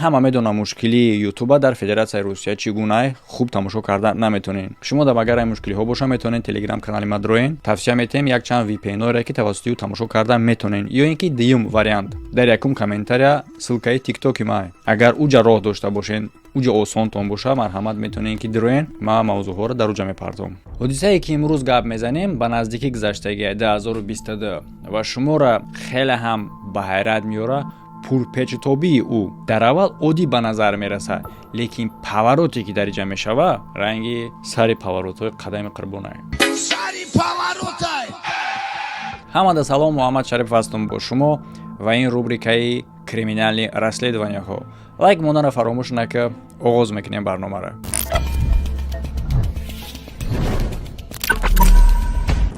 همه میدونن مشکلی یوتیوب در فدراسیون روسیه چگونه خوب تماشا کردن نمیتونین. شما در اگر این مشکلی ها باشه میتونین تلگرام کانال ما دروین توصیه میتیم یک چند وی پی ان را که توسط او تماشا کردن میتونین. یا اینکه دیوم واریانت در یکم کامنتاریا سلکای تیک توک ما اگر اوجا راه داشته باشین اوجا آسانتون باشه مرحمت میتونین که دروین ما موضوع ها رو در اوجا میپردازم. حادثه‌ای که امروز گپ میزنیم به نزدیکی گذشتگی 2022 و شما را خیلی هم به حیرت میاره. پرپیچ‌وتابی او در اول عادی به نظر میرسه، لیکن پاوروتی که در اینجا میشوه رنگی سری پاوروتای قدم قربونه. همه سلام، محمد شریف هستم با شما و این روبریکای کریمینالی расследование ها. لایک موندن فراموش نکه. آغاز میکنیم برنامه را.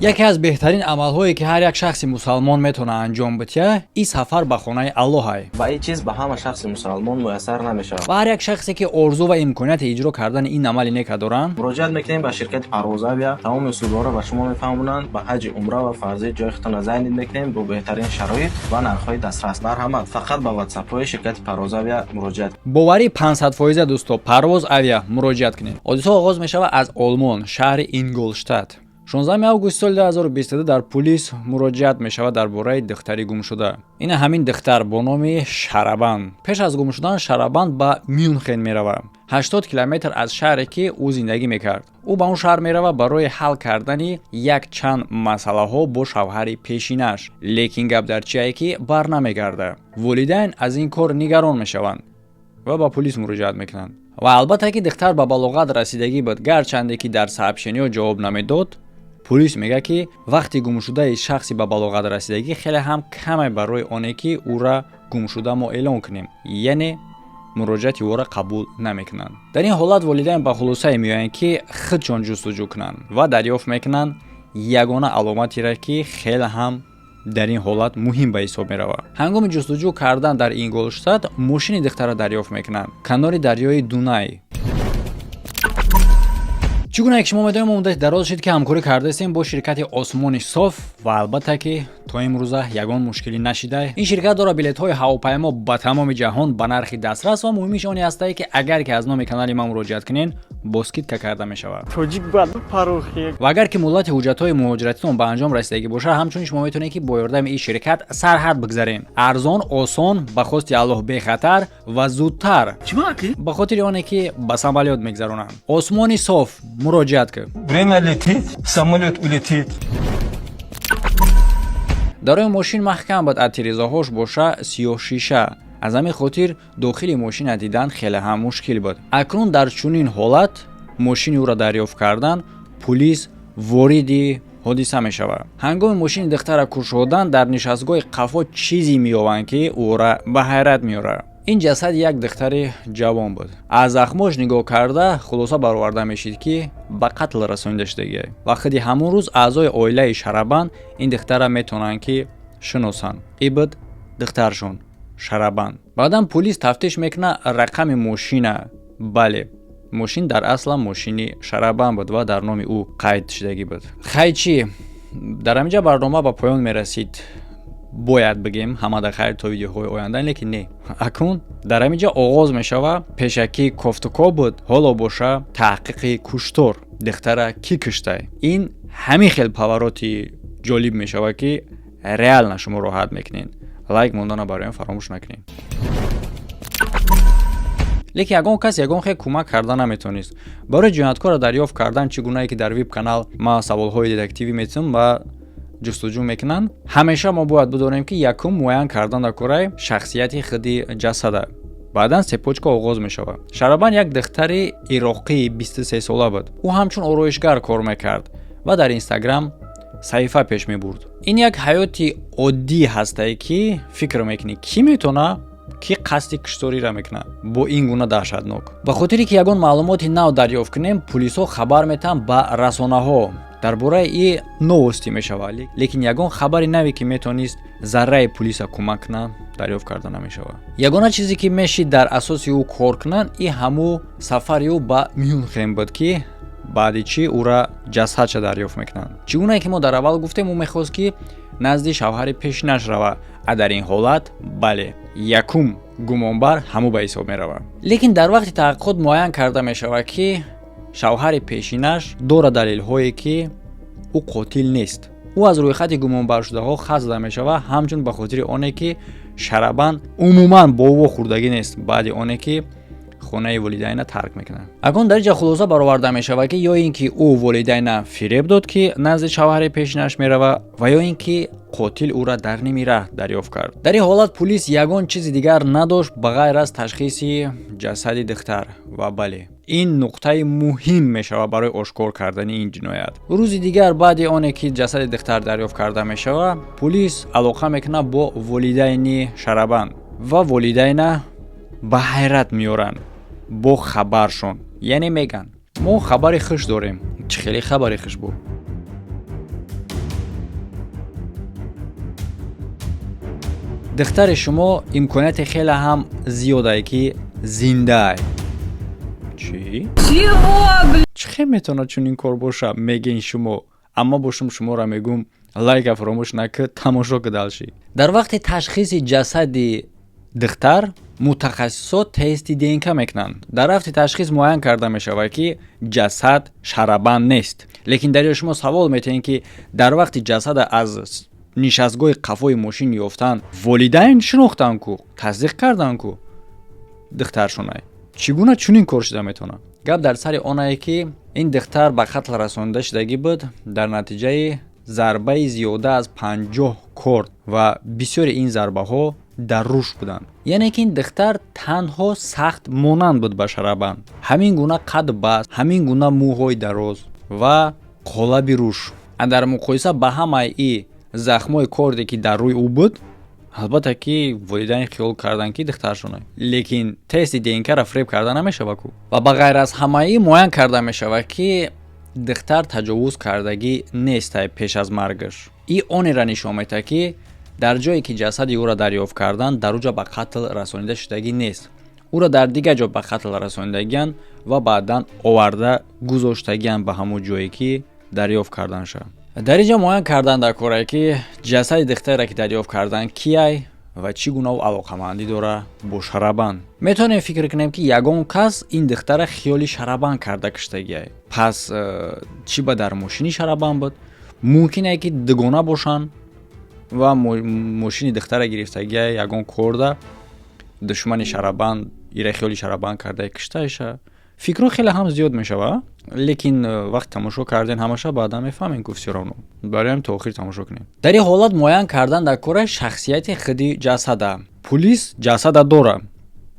یکی از بهترین عملهایی که هر یک شخص مسلمان میتونه انجام بده این سفر به خانه الله است و این چیز به همه شخص مسلمان میسر نمیشه. و هر یک شخصی که آرزو و امکانیت اجرا کردن این عمل نیک دارن مراجعت میکنیم به شرکت پروازاویا. تمام اصولها را به شما میفهمونند. به حج، عمره و فرضی جای خودتان زنید میکنیم با بهترین شرایط و نرخ‌های دسترس. مرحمت فقط به واتساپ های شرکت پروازاویا مراجعت. باوری 500% دوستو پرواز اویا مراجعت کنید. حادثه آغاز میشه از آلمان شهر اینگولشتات. 16 август سال 2022 در پلیس مراجعت می شود درباره دختری گم شده. این همین دختر با نام شرابان پیش از گم شدن شرابان به میونخن می رود. 80 کیلومتر از شهری که او زندگی می کرد. او به اون شهر می رود برای حل کردن یک چند مسئله ها با شوهر پیشینش. لیکن گپ در چیه که بر نمی گرده. والدین از این کار نگران می شوند و با پلیس مراجعت میکنند. و البته که دختر به بلوغت رسیدگی بود، گرچنده که در صاحبشنی جواب نمیداد. پلیس میگه که وقتی گم شده شخصی به بلوغت رسیدگی خیلی هم کمه برای آنه که او را گم شده ما اعلام کنیم، یعنی مراجعت او را قبول نمیکنند. در این حالت والدین به خلاصه میآیند که خودشان جستجو کنند و دریافت میکنند یگانه علامتی را که خیلی هم در این حالت مهم به حساب می رود. هنگام جستجو کردن در اینگولشتات ماشین دختر را دریافت میکنند کنار دریای دونای. چگونه که شما میدونید ما مدت دراز شد که همکاری کرده هستیم با شرکت آسمان صاف و البته که تا امروزه یگان مشکلی نشده. این شرکت داره بلیط های هواپیما به تمام جهان به نرخ دسترس و مهمش آن است که اگر که از نام کانال ما مراجعت کنین باسکیت که کرده می شود. و اگر که مدت حجت های مهاجرتیتون به انجام رسیدگی باشه همچنین شما میتونید که با یاردم این شرکت سرحد بگذارین. ارزان، آسان، به خواست الله بی خطر و زودتر. به خاطر آنه که به عملیات میگذرونن. آسمان صاف مراجعت کن. Время летит, самолет улетит. دارای ماشین محکم باید اتریزه هاش باشه سیاه شیشه. از همین خاطر داخل ماشین دیدن خیلی هم مشکل بود. اکنون در چنین حالت ماشین او را دریافت کردن پلیس وارد حادثه می شود. هنگام ماشین دختر را کشودن در نشستگاه قفا چیزی مییابند که او را به حیرت میاره. این جسد یک دختر جوان بود. از زخماش نگاه کرده خلاصه برآورده میشید که به قتل رسانیده شده. وقتی همون روز اعضای عائله شرابان این دختر را میتونن که شناسن. این بود دخترشون شرابان. بعدم پلیس تفتیش میکنه رقم ماشین. بله ماشین در اصل ماشین شرابان بود و در نام او قید شدگی بود. خیلی چی در اینجا برنامه به پایان میرسید. باید بگیم همه در خیر تا ویدیوهای آینده، لیکن نه. اکنون در اینجا آغاز می شود پیشکی کفتکا بود حالا باشه تحقیق کشتار دختر کی کشته. این همین خیلی پاوراتی جالب می شود که ریال شما راحت میکنین. لایک موندن برای این فراموش نکنین. لیکن یگان کس یگان خیلی کمک کردن نمیتونست. برای جنایتکار دریافت کردن چگونه که در ویب کانال ما سوالهای ددکتیوی میتونم و جستجو میکنن. همیشه ما باید بدونیم که یکم معاین کردن در کره شخصیت خودی جسده. بعدن سپوچکا آغاز میشود. شرابان یک دختر عراقی 23 ساله بود. او همچون آرایشگر کار میکرد و در اینستاگرام صحیفه پیش میبرد. این یک حیاتی عادی هسته که فکر میکنی کی میتونه کی قصد کشتاری را میکنه با این گونه دهشتناک. به خاطری که یگان معلوماتی نو دریافت کنیم پلیسا خبر میتن به رسانه ها درباره این نوستی میشود، لیکن یگان خبری نوی که میتونست ذره پلیس کمک کنه دریافت کرده نمیشود. یگانه چیزی که میشید در اساس او کار کنن این همو سفر او به میونخن بود که بعدی چی او را جسدش دریافت میکنن. چگونه که ما در اول گفتیم او میخواست که نزد شوهر پیشینش روه. در این حالت بله якум гумонбар ҳамӯ ба ҳисоб меравад. Лекин дар вақти таҳқиқот муайян карда мешавад, ки шавҳари пешинаш дорад далелҳое, ки ӯ қотил нест. ӯ аз рӯйхати гумонбаршудаҳо хас зада мешавад, ҳамчун ба хотири оне ки Шарабан умуман бо ӯ хӯрдагӣ нест баъди оне ки хонаи волидайна тарк мекунад. Агон дар ҷа хулоса бароварда мешавад, ки ё ин ки ӯ волидайна фиреб дод, ки назди шавҳари пешинаш меравад, ва ё ин ки қотил ӯра дар ними раҳ дарёфт кард. Дар ин ҳолат пулис ягон чизи дигар надошт ба ғайр аз ташхиси ҷасади духтар. Ва бале, ин нуқтаи муҳим мешавад барои ошкор кардани ин ҷиноят. Рӯзи дигар баъди оне ки ҷасади духтар дарёфт карда мешавад, пулис алоқа мекунад бо волидайни Шарабан ва волидайна ба ҳайрат меоранд бо хабаршон. Яъне меган мо хабари хуш дорем. Чӣ хеле хабари хуш буд. духтари шумо имконияти хеле ҳам зиёдае ки зиндаа. Чӣ? Чӣ хел метавонад чунин кор боша? Мегин шумо. Аммо бошум шуморо мегум лайка фаромӯш накунед, тамошо кудалши. Дар вақти ташхиси ҷасади духтар мутахассисот тести ДНК мекунанд. Дар вақти ташхис муайян карда мешавад, ки ҷасад Шарабан нест. Лекин дарё шумо савол метавонед, ки дар вақти ҷасада аз нишастгоҳи қафои мошин ёфтан волидайн шинохтанд ку, тасдиқ карданд ку духтаршонай. Чӣ гуна чунин кор шуда метавонад? Гап дар сари онае, ки ин духтар ба қатл расонида шудагӣ буд дар натиҷаи зарбаи зиёда аз 50 корд ва бисёри ин зарбаҳо дар руш буданд. Яъне ки ин духтар танҳо сахт монанд буд ба Шарабан. Ҳамин гуна қад баст, ҳамин гуна мӯҳои дароз ва қолаби руш. Дар муқоиса ба ҳамаи и захмои корде ки дар рӯи ӯ буд, албатта ки волидайн хиёл карданд ки духтаршонай. Лекин тести ДНК-ро фиреб карда намешавад ку. Ва ба ғайр аз ҳамаи муайян карда мешавад, ки духтар таҷовуз кардагӣ нестай пеш аз маргаш. И онеро нишон медиҳад, ки дар ҷое ки ҷасади ӯро дарёфт карданд, дар уҷа ба қатл расонида шудагӣ нест. ӯро дар дигар ҷо ба қатл расонидагианд ва баъдан оварда гузоштагианд ба ҳамон ҷое ки дарёфт кардан шуд. Дар инҷа муайян кардан дар корае, ки ҷасади духтаре ки дарёфт карданд кияй ва чӣ гуна алоқамандӣ дора бо Шарабан. Метавонем фикр кунем, ки ягон кас ин духтара хиёли Шарабан карда киштагиай. Пас чӣ ба дар мошини Шарабан буд? Мумкине ки дугона бошанд ва мошини духтара гирифтагиай ягон корда душмани Шарабан ира хиёли Шарабан карда киштааша. Фикрҳо хеле ҳам зиёд мешавад. Лекин вақти тамошо карден ҳамаша баъдан мефаҳмем ки всё равно. Бароям то охир тамошо кунем. Дар ин ҳолат муайян кардан дар кораи шахсияти худи ҷасада. Пулис ҷасада дора.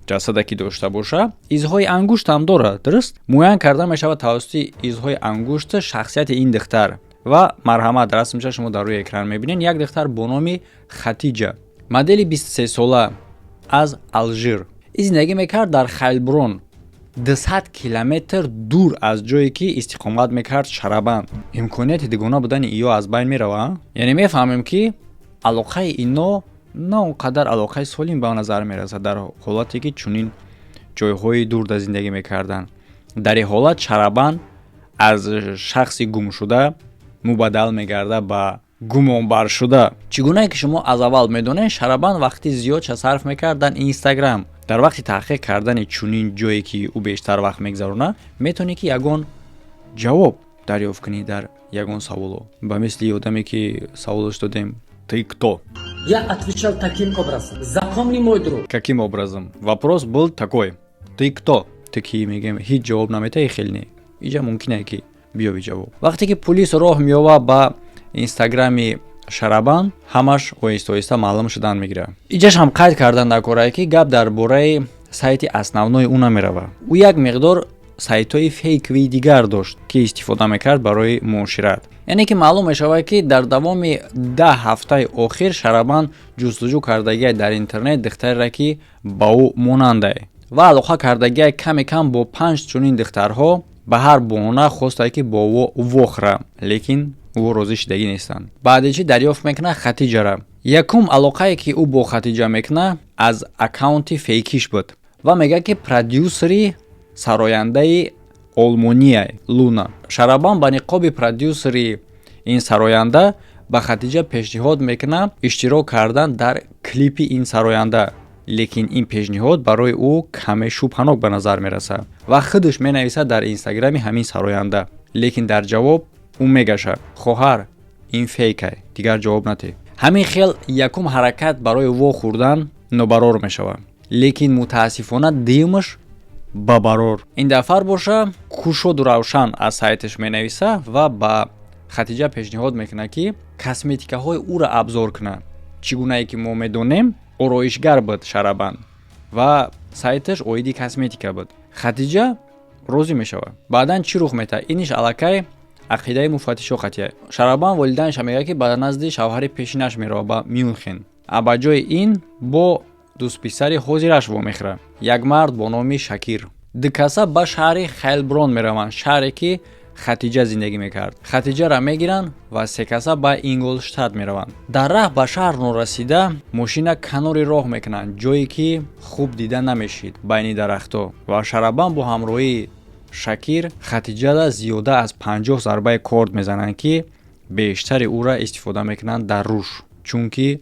ҷасада ки дошта боша, изҳои ангушт ҳам дора, дуруст? Муайян карда мешавад тавассути изҳои ангушт шахсияти ин духтар. Ва марҳамат, расмиша шумо дар рӯи экран мебинед, як духтар бо номи Хатиҷа, модели 23 сола аз Алжир. Зиндагӣ мекард дар Хайлбурон, 200 километр дур аз ҷое ки истиқомат мекард Шарабан. Имконияти дугона будани иё аз байн меравад? Яъне мефаҳмем, ки алоқаи ино на он қадар алоқаи солим ба назар мерасад дар ҳолате ки чунин ҷойҳои дурда зиндагӣ мекарданд. Дар ин ҳолат Шарабан аз шахси гумшуда мубаддал мегардад ба гумонбаршуда. Чӣ гунае ки шумо аз аввал медонед, Шарабан вақти зиёдша сарф мекард дар Инстаграм. Дар вақти таҳқиқ кардани чунин ҷое ки ӯ бештар вақт мегзаронад, метавонӣ ки ягон ҷавоб дарёфт кунӣ дар ягон саволо. Ба мисли одаме ки саволош додем: "Ты кто?" Я отвечал таким образом. Запомни, мой друг. Каким образом? Вопрос был такой: "Ты кто?" Ты ки мегем ҳеҷ ҷавоб наметаҳӣ, хел не. Иҷа мумкине ки биёвӣ ҷавоб. Вақте ки пулис роҳ меёвад ба Инстаграми Шарабан, ҳамаш оҳиста-оҳиста маълум шудан мегирад. Иҷаш ҳам қайд кардан дар корае, ки гап дар бораи сайти основной ӯ намеравад. Ӯ як миқдор сайтҳои фейковии дигар дошт, ки истифода мекард барои муошират. Яъне ки маълум мешавад, ки дар давоми 10 ҳафтаи охир Шарабан ҷустуҷӯ кардагиай дар интернет духтареро ки ба ӯ монандае ва алоқа кардагиай каме кам бо 5 чунин духтарҳо. Ба ҳар боҳона хостае ки бо ӯ вохӯра, лекин ӯ розӣ шудагӣ нестанд. Баъди чӣ дарёфт мекунад Хатиҷара. Якум алоқае ки ӯ бо Хатиҷа мекунад аз аккаунти фейкиш буд ва мегӯяд ки продюсери сарояндаи Олмония Луна. Шарабан ба ниқоби продюсери ин сароянда ба Хатиҷа пешниҳод мекунад иштирок кардан дар клипи ин сароянда. лекин ин пешниҳод барои ӯ каме шубҳанок ба назар мерасад ва худаш менависад дар инстаграми ҳамин сароянда. Лекин дар ҷавоб ӯ мегашад: хоҳар, ин фейкай, дигар ҷавоб натӣ. ҳамин хел якум ҳаракат барои вохӯрдан нобарор мешавад. Лекин мутаассифона дуюмаш ба барор. Ин дафъар боша Кушоду Равшан аз сайташ менависа ва ба Хатиҷа пешниҳод мекунад ки косметикаҳои ӯро абзор кунад. Чӣ гунае ки мо медонем, ороишгар буд Шарабанд ва сайташ оиди косметика буд. Хатиҷа розӣ мешавад. Баъдан чӣ рух метавад? Иниш аллакай ақидаи муфаттишо қатъия. Шарабанд волидайнаш мегӯяд ки ба назди шавҳари пешинаш меравад ба Мюнхен. Ба ҷои ин бо дӯстписари ҳозираш вомехӯрад. Як мард бо номи Шакир. Ду каса ба шаҳри Хайлброн мераванд, шаҳре ки Хатиҷа зиндагӣ мекард. Хатиҷаро мегиранд ва се каса ба Инголштад мераванд. Дар раҳ ба шаҳр норасида мошина канори роҳ мекунанд, ҷое ки хуб дида намешид байни дарахтҳо. Ва Шарабанд бо ҳамроҳии Шакир Хатиҷара зиёда аз 50 зарбаи корд мезананд ки бештари ӯра истифода мекунанд дар рӯш, чунки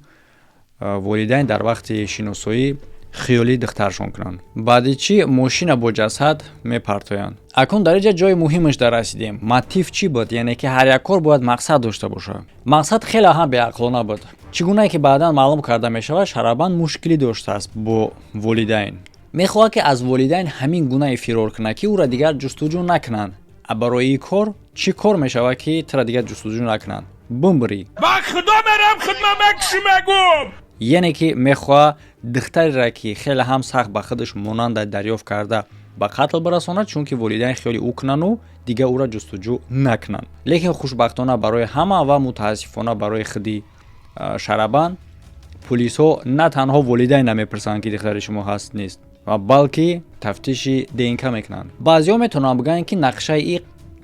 волидайн дар вақти шиносоӣ хиёли духтаршон кунанд. Баъди чӣ мошина бо ҷасад мепартоянд. Акнун дар инҷа ҷои муҳимаш дар расидем. Мотив чӣ буд? Яъне ки ҳар як кор бояд мақсад дошта бошад. Мақсад хеле ҳам беақлона буд. Чӣ гунае ки баъдан маълум карда мешавад, Шарабанд мушкилӣ доштааст бо волидайн. Мехоҳад ки аз волидайн ҳамин гунае фирор кунад ки ӯра дигар ҷустуҷӯ накунанд. Барои ин кор чӣ кор мешавад ки тура дигар ҷустуҷӯ накунанд? Бумбурӣ. با خدا برم خدمت شما گم яъне ки мехоҳад духтареро ки хеле ҳам сахт ба худаш монанда дарёфт карда ба қатл барасонад, чунки волидайн хиёли ӯ кунану дигар ӯра ҷустуҷӯ накунанд. Лекин хушбахтона барои ҳама ва мутаассифона барои худи Шарабанд, пулисҳо на танҳо волидайн намепурсанд ки духтари шумо ҳаст нест, балки тафтиши ДНК мекунанд. Баъзеҳо метавонанд бигӯянд ки нақшаи ин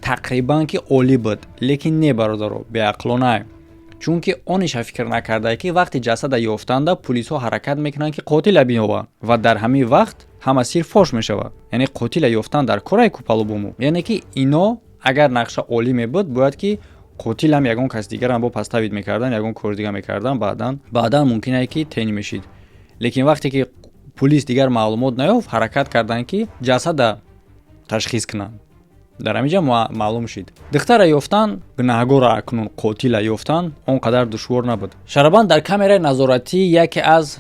тақрибан ки олӣ буд, лекин не бародаро, беақлона. Чунки ониша фикр накардае ки вақти ҷасада ёфтанда пулисҳо ҳаракат мекунанд ки қотила биёбанд ва дар ҳамин вақт ҳама сир фош мешавад. Яъне қотила ёфтан дар корае купалубому. Яъне ки ино агар нақша олӣ мебуд, бояд ки қотилам ягон кас дигарам бо паставид мекардан, ягон кор дигар мекардан, баъдан мумкинае ки тайин мешид. Лекин вақте ки пулис дигар маълумот наёфт, ҳаракат карданд ки ҷасада ташхис кунанд. дар ҳаминҷа маълум шид. Духтара ёфтан, гунаҳгора акнун қотила ёфтан он қадар душвор набуд. Шарабанд дар камераи назоратӣ яке аз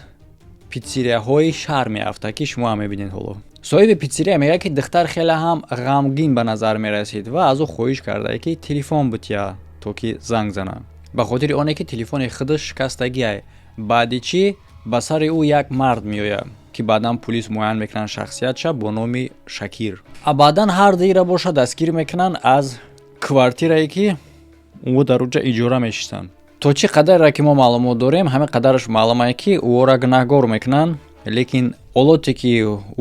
питсерияҳои шаҳр меафтад ки шумо ҳам мебинед ҳоло. соҳиби питсерия мегӯяд ки духтар хеле ҳам ғамгин ба назар мерасид ва аз ӯ хоҳиш кардае ки телефон бития, то ки занг занад. ба хотири оне ки телефони худаш шикастагиай. Баъди чӣ ба сари ӯ як мард меояд ки баъдан пулис муайян мекунанд шахсиятша бо номи Шакир. Баъдан ҳар деира боша дастгир мекунанд аз квартирае ки ӯ дар уҷа иҷора мешистанд. То чӣ қадаре ки мо маълумот дорем, ҳамин қадараш маълумае ки ӯро гунаҳгор мекунанд, лекин олоте ки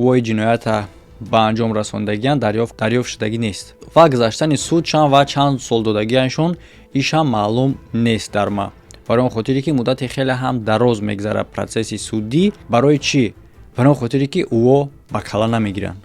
ӯои ҷиноята ба анҷом расондагианд дарёфт шудагӣ нест. Ва гузаштани суд чанд ва чанд сол додагиашон ишам маълум нест дар ма. барои он хотире ки муддати хеле ҳам дароз мегзарад протсесси судӣ. Барои чӣ? барои он хотире ки ӯо ба кала намегиранд.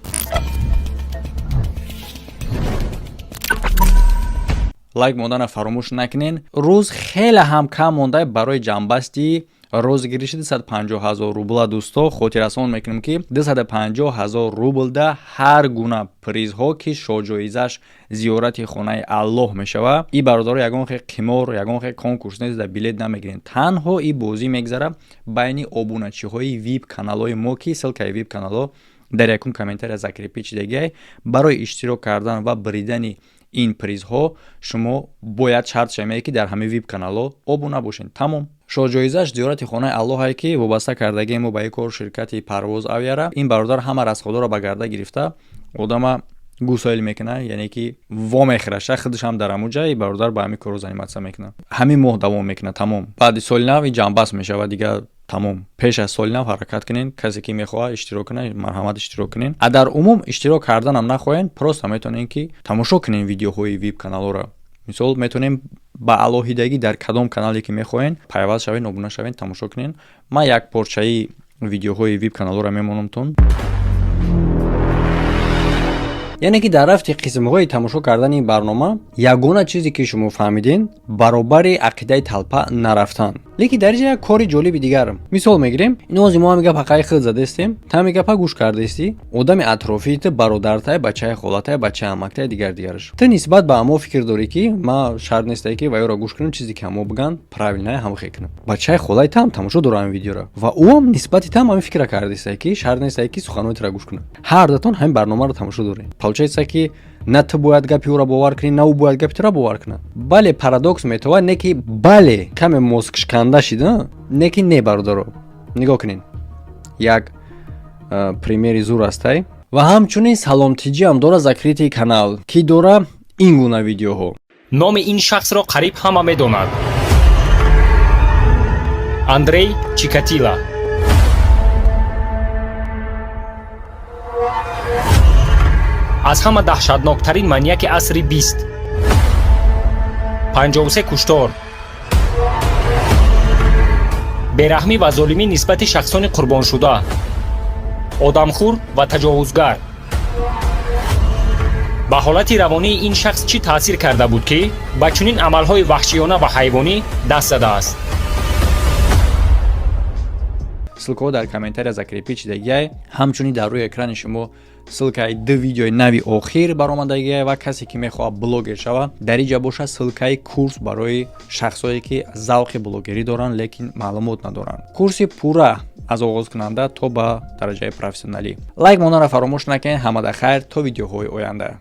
лайк мондана фаромӯш накунед. рӯз хеле ҳам кам монда барои ҷамъбасти розгириши 250 000 рубла. дӯсто хотиррасон мекунем ки 250 000 рублда ҳар гуна призҳо ки шоҷоизаш зиёрати хонаи Аллоҳ мешавад. И бародаро ягон хе қимор, ягон хе конкурс нест, да билет намегирен. Танҳо и бозӣ мегзарад байни обуначиҳои вип каналҳои мо ки ссилкаи вип каналҳо дар якум комментария закрепи чидагиай. Барои иштирок кардан ва биридани ин призҳо шумо бояд шарт шамае ки дар ҳамаи вип каналҳо обуна бошед. Тамом. шоҷоизаш зиёрати хонаи Аллоҳае ки вобаста кардагии мо ба ин кор ширкати Парвоз Авиара. ин бародар ҳама расходҳоро ба гарда гирифта одама гусоил мекунад, яъне ки вомехӯраша худаш ҳам дар ҳамуҷа и бародар ба ҳамин корро заниматсия мекунад. ҳамин моҳ давом мекунад. Тамом. баъди соли нав ҷамъбаст мешавад дигар. тамом. пеш аз соли нав ҳаракат кунед. касе ки мехоҳад иштирок кунад, марҳамат иштирок кунед. дар умум иштирок карданам нахоҳед, просто метавонед ки тамошо кунед видеоҳои вип каналҳоро. мисол метавонем ба алоҳидагӣ дар кадом канале ки мехоҳед пайваст шавед, обуна шавед, тамошо кунед. ман як порчаи видеоҳои вип каналҳоро мемонамтон. яъне ки дар рафти қисмҳои тамошо кардани ин барнома ягона чизе ки шумо фаҳмиден баробари ақидаи талпа нарафтан. лекин дар ҷо як кори ҷолиби дигарам мисол мегирем инози мо ҳамига пақаи хил задестем тамига па гӯш кардести одами атрофиит бародартай бачаи холатай бачаи амактай дигараш ту нисбат ба амо фикр дорӣ ки ма шарт нестай ки ва ёро гӯш кунам чизе ки амо биган правилное ҳамхе кунам бачаи холаи там тамошо дорам видеоро ва ӯам нисбати там ҳамин фикра кардестай ки шарт нестай ки суханоитро гӯш кунам ҳар датон ҳамин барномаро тамошо дорем получается ки на ту бояд гапи ӯро бовар кунӣ на ӯ бояд гапи туро бовар кунад бале парадокс метавад не ки бале каме мозгшканда шида не ки не бародаро нигоҳ кунед як примери зур астай ва ҳамчунин саломтиҷиам дора закрити канал ки дора ин гуна видеоҳо номи ин шахсро қариб ҳама медонад. Андрей Чикатило. аз ҳама даҳшатноктарин маньяки асри 20. 53 куштор. бераҳмӣ ва золимӣ нисбати шахсони қурбоншуда. одамхӯр ва таҷовузгар. ба ҳолати равонии ин шахс чӣ таъсир карда буд ки ба чунин амалҳои ваҳшиёна ва ҳайвонӣ даст задааст? ссилкаҳо дар комментария закрепичидагиай ҳамчунин дар рӯи экрани шумо ссилкаи ду видеои нави охир баромадагиай ва касе ки мехоҳад блогер шавад дар инҷа боша ссилкаи курс барои шахсое ки завқи блогерӣ доранд лекин маълумот надоранд курси пурра аз оғозкунанда то ба дараҷаи профессионалӣ лайк монданро фаромӯш накунед ҳамада хайр то видеоҳои оянда.